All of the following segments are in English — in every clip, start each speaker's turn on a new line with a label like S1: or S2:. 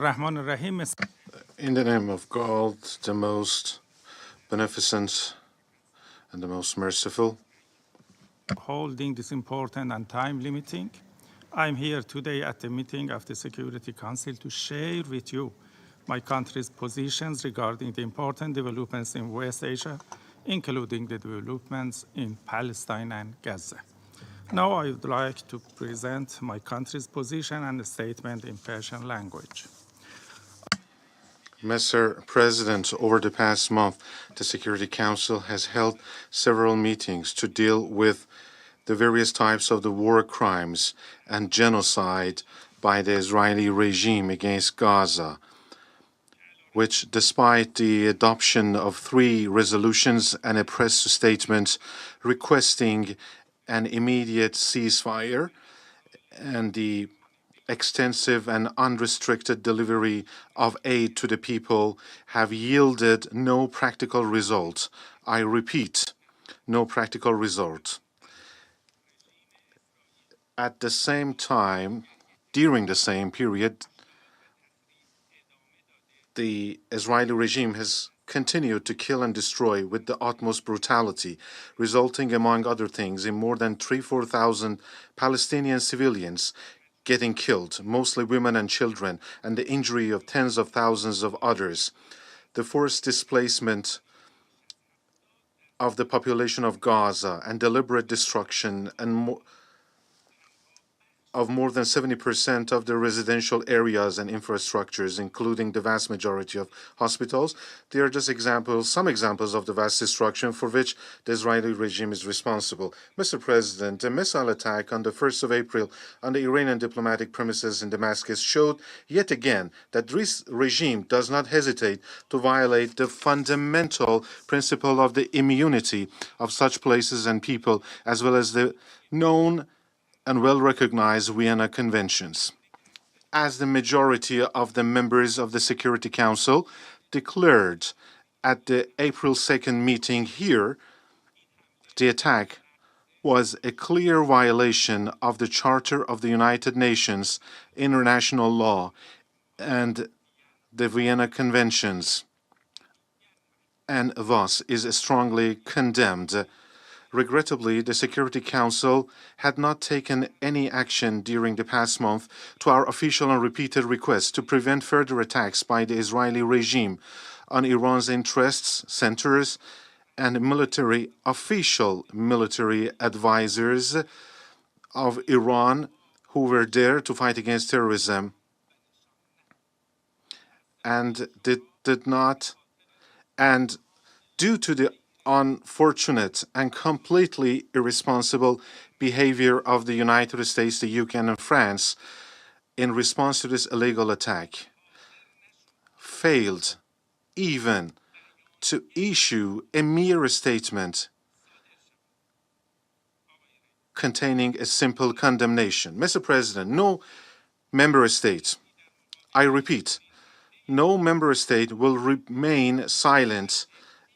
S1: In the name of God, the most beneficent and the most merciful,
S2: holding this important and timely meeting. I'm here today at the meeting of the Security Council to share with you my country's positions regarding the important developments in West Asia, including the developments in Palestine and Gaza. Now I would like to present my country's position and a statement in Persian language.
S1: Mr. President, over the past month, the Security Council has held several meetings to deal with the various types of the war crimes and genocide by the Israeli regime against Gaza, which, despite the adoption of 3 resolutions and a press statement requesting an immediate ceasefire and the extensive and unrestricted delivery of aid to the people, have yielded no practical result. I repeat, no practical result. At the same time, during the same period, the Israeli regime has continued to kill and destroy with the utmost brutality, resulting, among other things, in more than 4,000 Palestinian civilians getting killed, mostly women and children, and the injury of tens of thousands of others. The forced displacement of the population of Gaza and deliberate destruction of more than 70% of the residential areas and infrastructures, including the vast majority of hospitals. They are just some examples of the vast destruction for which the Israeli regime is responsible. Mr. President, a missile attack on the 1st of April on the Iranian diplomatic premises in Damascus showed yet again that this regime does not hesitate to violate the fundamental principle of the immunity of such places and people, as well as the known and well-recognized Vienna Conventions. As the majority of the members of the Security Council declared at the April 2nd meeting here, the attack was a clear violation of the Charter of the United Nations, international law, and the Vienna Conventions, and thus is strongly condemned. Regrettably, the Security Council had not taken any action during the past month to our official and repeated requests to prevent further attacks by the Israeli regime on Iran's interests, centers, and official military advisors of Iran who were there to fight against terrorism and did not. And due to the unfortunate and completely irresponsible behavior of the United States, the UK, and France in response to this illegal attack, failed even to issue a mere statement containing a simple condemnation. Mr. President, no member state, I repeat, no member state will remain silent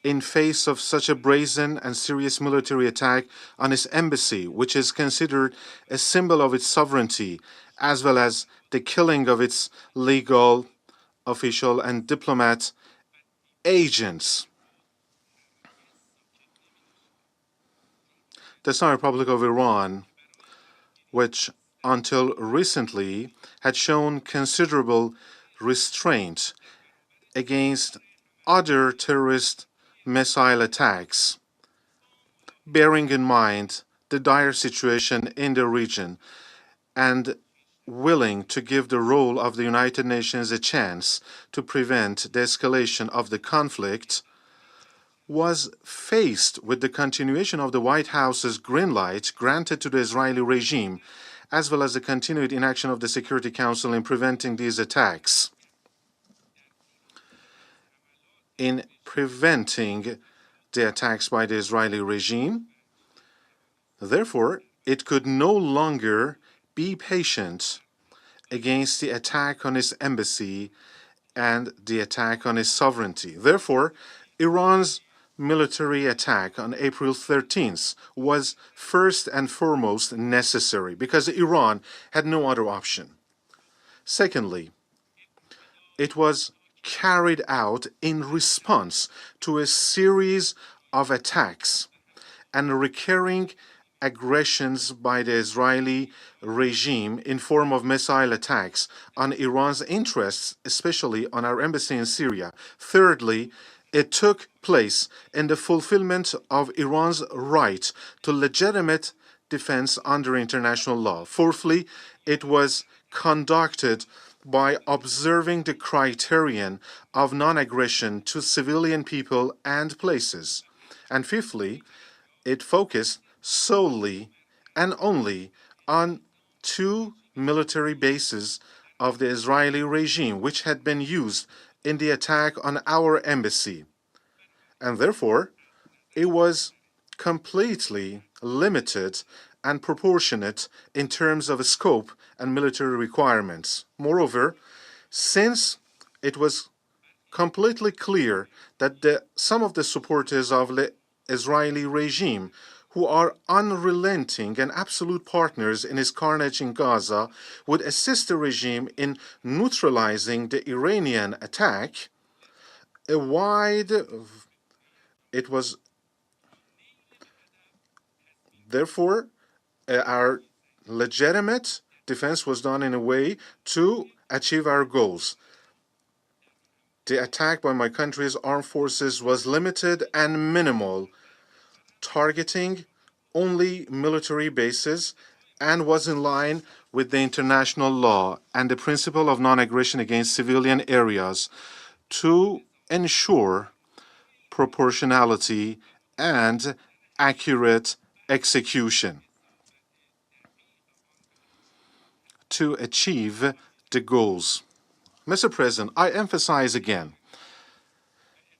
S1: in face of such a brazen and serious military attack on its embassy, which is considered a symbol of its sovereignty, as well as the killing of its legal, official, and diplomat agents. The Islamic Republic of Iran, which until recently had shown considerable restraint against other terrorist missile attacks, bearing in mind the dire situation in the region and willing to give the role of the United Nations a chance to prevent the escalation of the conflict, was faced with the continuation of the White House's green light granted to the Israeli regime, as well as the continued inaction of the Security Council in preventing these attacks. In preventing the attacks by the Israeli regime, therefore, it could no longer be patient against the attack on its embassy and the attack on its sovereignty. Therefore, Iran's military attack on April 13th was first and foremost necessary because Iran had no other option. Secondly, it was carried out in response to a series of attacks and recurring aggressions by the Israeli regime in form of missile attacks on Iran's interests, especially on our embassy in Syria. Thirdly, it took place in the fulfillment of Iran's right to legitimate defense under international law. Fourthly, it was conducted by observing the criterion of non-aggression to civilian people and places. And fifthly, it focused solely and only on two military bases of the Israeli regime, which had been used in the attack on our embassy. And therefore, it was completely limited and proportionate in terms of scope and military requirements. Moreover, since it was completely clear that some of the supporters of the Israeli regime, who are unrelenting and absolute partners in its carnage in Gaza, would assist the regime in neutralizing the Iranian attack, it was therefore our legitimate defense was done in a way to achieve our goals. The attack by my country's armed forces was limited and minimal, targeting only military bases, and was in line with the international law and the principle of non-aggression against civilian areas to ensure proportionality and accurate execution to achieve the goals. Mr. President, I emphasize again,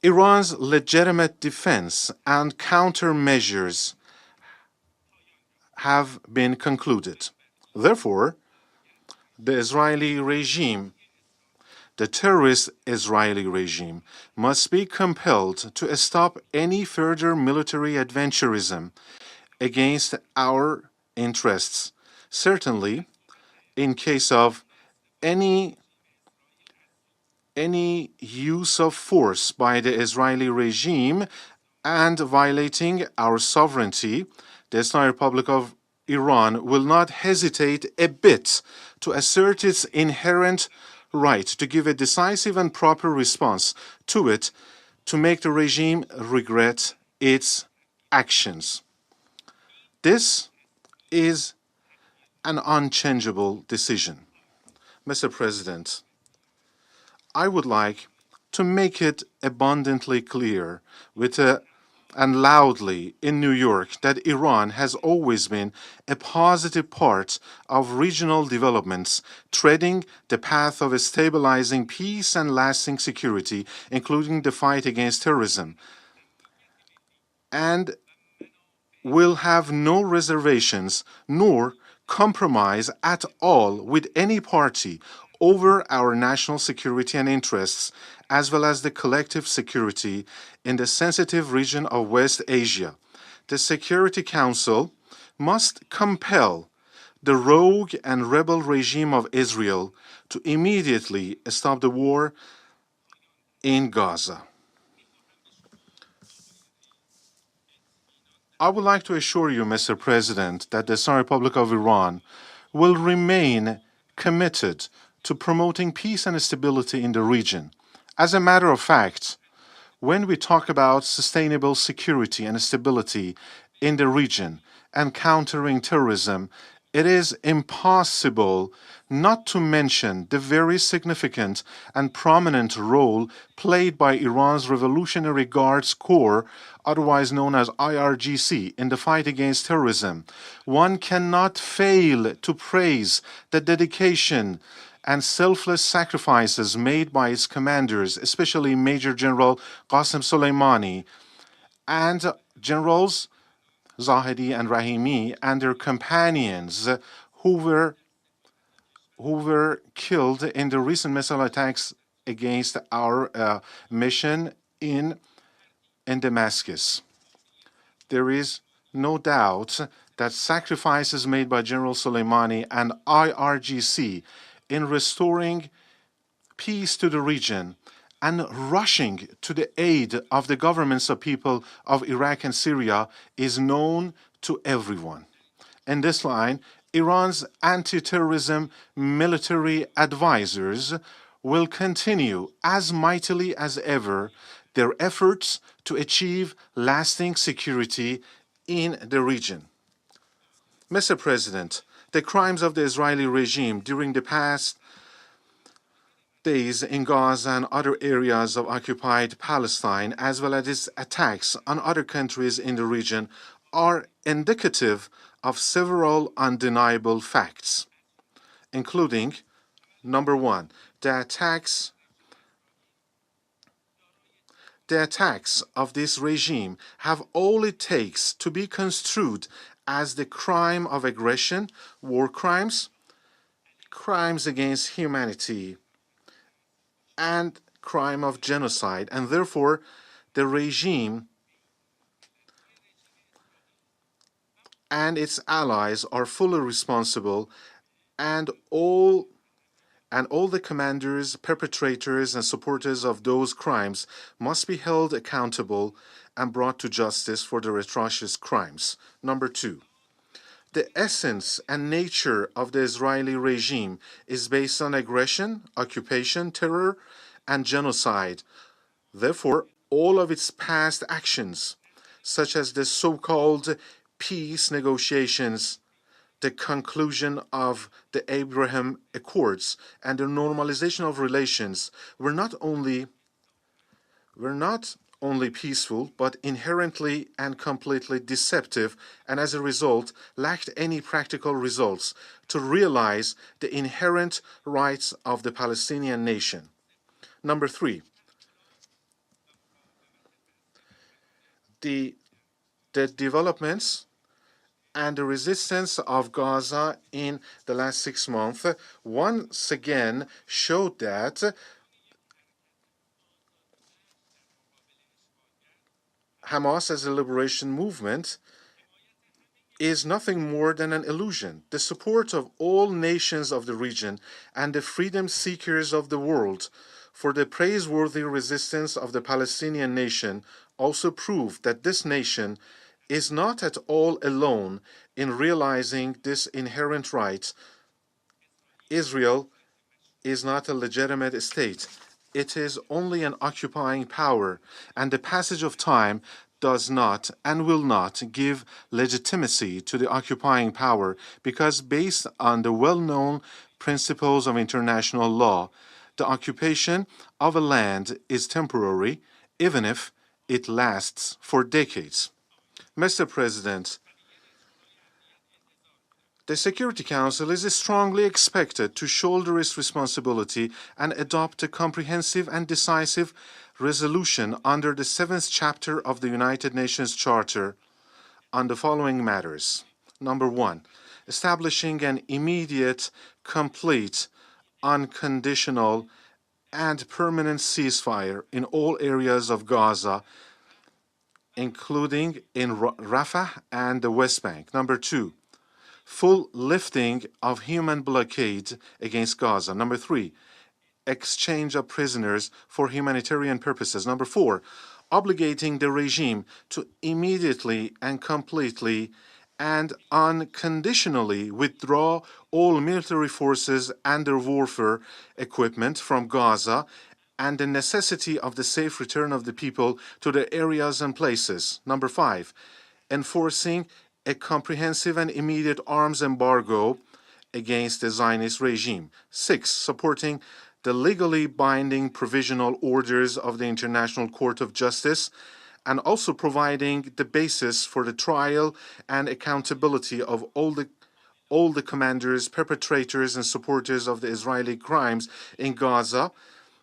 S1: Iran's legitimate defense and countermeasures have been concluded. Therefore, the Israeli regime, the terrorist Israeli regime, must be compelled to stop any further military adventurism against our interests. Certainly, in case of any use of force by the Israeli regime and violating our sovereignty, the Islamic Republic of Iran will not hesitate a bit to assert its inherent right to give a decisive and proper response to it, to make the regime regret its actions. This is an unchangeable decision. Mr. President, I would like to make it abundantly clear and loudly in New York that Iran has always been a positive part of regional developments, treading the path of stabilizing peace and lasting security, including the fight against terrorism, and will have no reservations nor compromise at all with any party over our national security and interests, as well as the collective security in the sensitive region of West Asia. The Security Council must compel the rogue and rebel regime of Israel to immediately stop the war in Gaza. I would like to assure you, Mr. President, that the Islamic Republic of Iran will remain committed to promoting peace and stability in the region. As a matter of fact, when we talk about sustainable security and stability in the region and countering terrorism, it is impossible not to mention the very significant and prominent role played by Iran's Revolutionary Guards Corps, otherwise known as IRGC, in the fight against terrorism. One cannot fail to praise the dedication and selfless sacrifices made by its commanders, especially Major General Qasem Soleimani and Generals Zahedi and Rahimi and their companions who were killed in the recent missile attacks against our mission in Damascus. There is no doubt that sacrifices made by General Soleimani and IRGC in restoring peace to the region and rushing to the aid of the governments of people of Iraq and Syria is known to everyone. In this line, Iran's anti-terrorism military advisors will continue as mightily as ever their efforts to achieve lasting security in the region. Mr. President, the crimes of the Israeli regime during the past days in Gaza and other areas of occupied Palestine, as well as its attacks on other countries in the region, are indicative of several undeniable facts, including, number one, the attacks of this regime have all it takes to be construed as the crime of aggression, war crimes, crimes against humanity, and crime of genocide, and therefore the regime and its allies are fully responsible, and all the commanders, perpetrators, and supporters of those crimes must be held accountable and brought to justice for their atrocious crimes. Number two, the essence and nature of the Israeli regime is based on aggression, occupation, terror, and genocide. Therefore, all of its past actions, such as the so-called peace negotiations, the conclusion of the Abraham Accords, and the normalization of relations, were not only peaceful, but inherently and completely deceptive, and as a result, lacked any practical results to realize the inherent rights of the Palestinian nation. Number three, the developments and the resistance of Gaza in the last 6 months once again showed that Hamas as a liberation movement is nothing more than an illusion. The support of all nations of the region and the freedom seekers of the world for the praiseworthy resistance of the Palestinian nation also proved that this nation is not at all alone in realizing this inherent right. Israel is not a legitimate state. It is only an occupying power, and the passage of time does not and will not give legitimacy to the occupying power, because based on the well-known principles of international law, the occupation of a land is temporary, even if it lasts for decades. Mr. President, the Security Council is strongly expected to shoulder its responsibility and adopt a comprehensive and decisive resolution under the 7th chapter of the United Nations Charter on the following matters. Number one, establishing an immediate, complete, unconditional, and permanent ceasefire in all areas of Gaza, including in Rafah and the West Bank. Number two, full lifting of human blockade against Gaza. Number three, exchange of prisoners for humanitarian purposes. Number four, obligating the regime to immediately and completely and unconditionally withdraw all military forces and their warfare equipment from Gaza, and the necessity of the safe return of the people to their areas and places. Number five, enforcing a comprehensive and immediate arms embargo against the Zionist regime. Six, supporting the legally binding provisional orders of the International Court of Justice, and also providing the basis for the trial and accountability of all the commanders, perpetrators, and supporters of the Israeli crimes in Gaza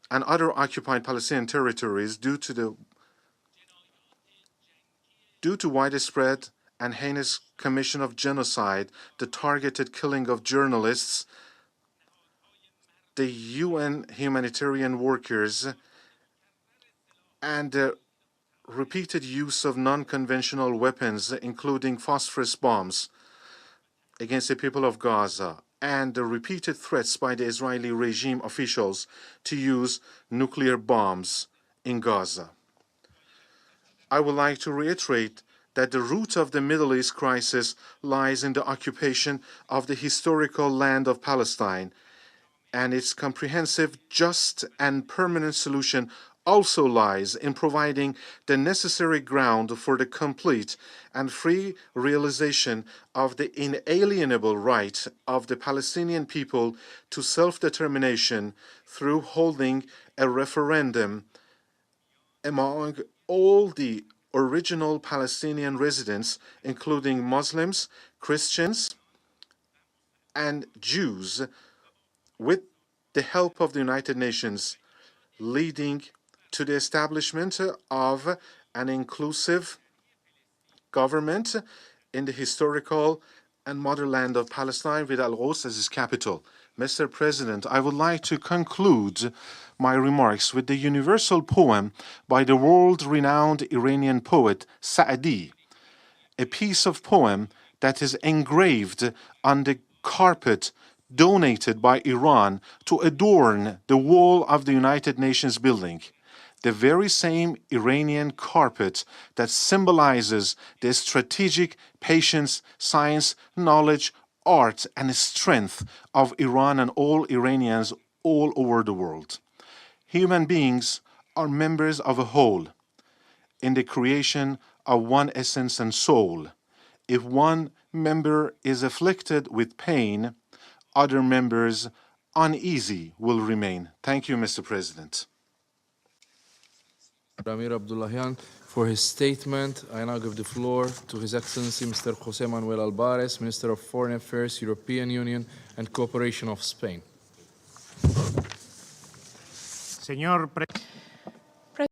S1: and other occupied Palestinian territories due to widespread and heinous commission of genocide, the targeted killing of journalists, the UN humanitarian workers, and the repeated use of non-conventional weapons, including phosphorus bombs, against the people of Gaza, and the repeated threats by the Israeli regime officials to use nuclear bombs in Gaza. I would like to reiterate that the root of the Middle East crisis lies in the occupation of the historical land of Palestine, and its comprehensive, just, and permanent solution also lies in providing the necessary ground for the complete and free realization of the inalienable right of the Palestinian people to self-determination through holding a referendum among all the original Palestinian residents, including Muslims, Christians, and Jews, with the help of the United Nations, leading to the establishment of an inclusive government in the historical and motherland of Palestine with Al-Quds as its capital. Mr. President, I would like to conclude my remarks with the universal poem by the world-renowned Iranian poet Saadi, a piece of poem that is engraved on the carpet donated by Iran to adorn the wall of the United Nations building, the very same Iranian carpet that symbolizes the strategic patience, science, knowledge, art, and strength of Iran and all Iranians all over the world. Human beings are members of a whole in the creation of one essence and soul. If one member is afflicted with pain, other members uneasy will remain. Thank you, Mr. President.
S3: Amir Abdullahian for his statement. I now give the floor to His Excellency Mr. José Manuel Albares, Minister of Foreign Affairs, European Union and Cooperation of Spain.